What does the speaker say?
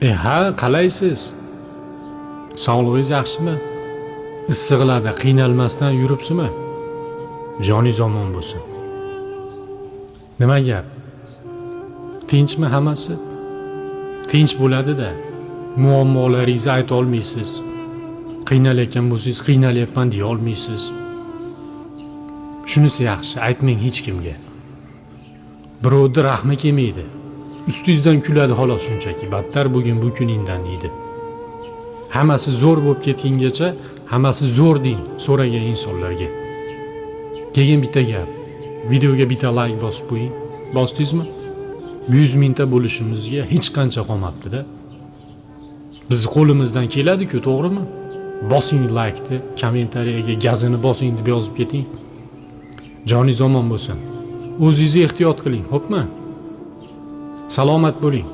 Ha, qalaysiz? Sog'lig'ingiz yaxshimi? Issiqlarda qiynalmasdan yuribsizmi? Joningiz omon bo'lsin. Nima gap? Tinchmi hammasi? Tinch bo'ladi-da. Muammolaringizni ayta olmaysiz. Qiynalayotgan bo'lsangiz, qiynalyapman deya olmaysiz. Shunisi yaxshi, aytmang hech kimga. Birovni rahmi kelmaydi. Ustingizdan kuladi xolos shunchaki. Battar bugun bu kuningdan deydi. Hammasi zo'r bo'lib ketgungacha, hammasi zo'r deng so'ragan insonlarga. Keyin bitta gap. Videoga bitta like bosib qo'ying. Bosdingizmi? 100 mingta bo'lishimizga hech qancha qolmabdi-da. Biz qo'limizdan keladi-ku, to'g'rimi? Bosing like'ni, kommentariyaga gazini bosing deb yozib keting. Joningiz omon bo'lsin. O'zingizni ehtiyot qiling, xo'pmi? Salomat bo'ling.